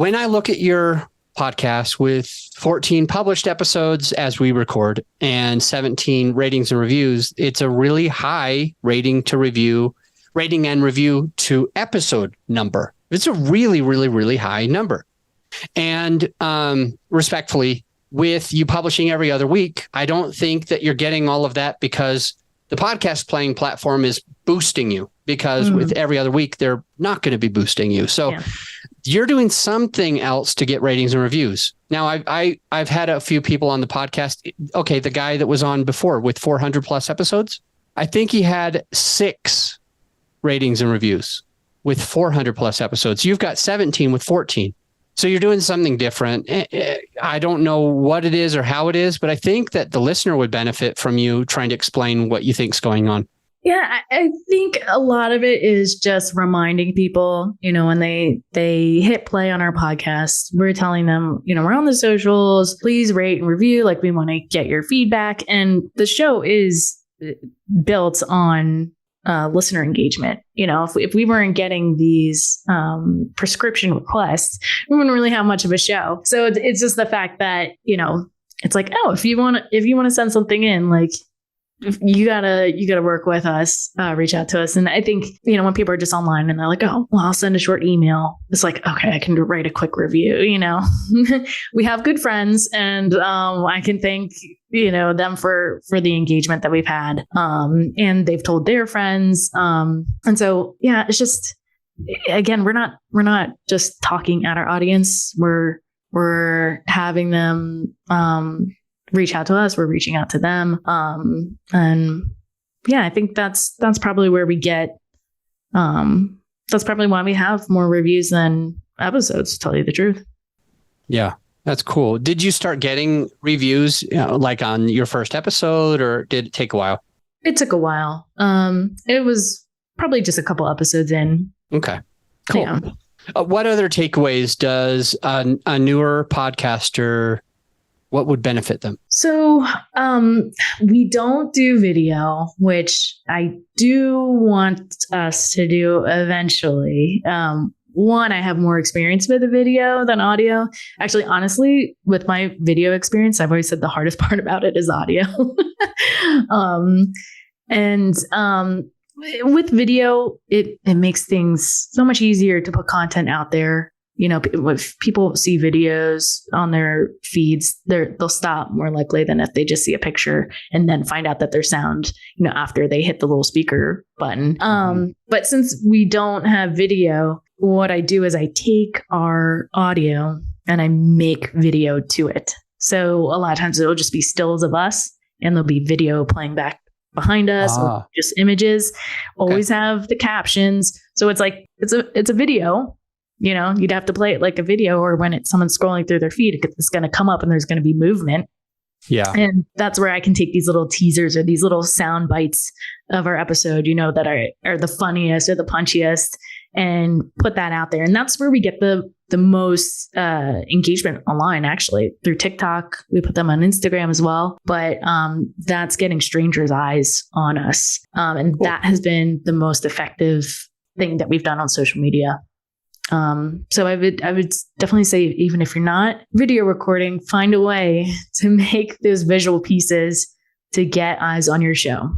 when I look at your podcast with 14 published episodes as we record and 17 ratings and reviews, it's a really high rating and review to episode number. It's a really, really, really high number. And respectfully, with you publishing every other week, I don't think that you're getting all of that because the podcast playing platform is boosting you, because with every other week, they're not going to be boosting you. So you're doing something else to get ratings and reviews. Now, I've had a few people on the podcast. Okay, the guy that was on before with 400 plus episodes, I think he had 6 ratings and reviews with 400 plus episodes. You've got 17 with 14. So you're doing something different. I don't know what it is or how it is, but I think that the listener would benefit from you trying to explain what you think's going on. Yeah, I think a lot of it is just reminding people, when they hit play on our podcast, we're telling them, we're on the socials, please rate and review. Like, we want to get your feedback. And the show is built on listener engagement. If we weren't getting these prescription requests, we wouldn't really have much of a show. So it's just the fact that, it's like, oh, if you want to send something in, like, you gotta work with us, reach out to us. And I think, when people are just online and they're like, oh, well, I'll send a short email. It's like, okay, I can write a quick review. We have good friends, and I can thank, them for the engagement that we've had. And they've told their friends. And so, yeah, it's just, again, we're not just talking at our audience. We're having them, reach out to us. We're reaching out to them. And yeah, I think that's probably where we get, that's probably why we have more reviews than episodes, to tell you the truth. Yeah, that's cool. Did you start getting reviews like on your first episode, or did it take a while? It took a while. It was probably just a couple episodes in. Okay, cool. Yeah. What other takeaways does a newer podcaster, what would benefit them? So we don't do video, which I do want us to do eventually. One, I have more experience with the video than audio. Actually, honestly, with my video experience, I've always said the hardest part about it is audio. With video, it makes things so much easier to put content out there. If people see videos on their feeds, they'll stop more likely than if they just see a picture and then find out that their sound, after they hit the little speaker button. But since we don't have video, what I do is I take our audio and I make video to it. So a lot of times it'll just be stills of us and there'll be video playing back behind us, or just images. Always have the captions. So it's like, it's a video. You'd have to play it like a video, or when someone's scrolling through their feed, it's going to come up and there's going to be movement. Yeah. And that's where I can take these little teasers or these little sound bites of our episode, that are the funniest or the punchiest, and put that out there. And that's where we get the most engagement online, actually, through TikTok. We put them on Instagram as well. But that's getting strangers' eyes on us. And that has been the most effective thing that we've done on social media. So I would definitely say, even if you're not video recording, find a way to make those visual pieces to get eyes on your show.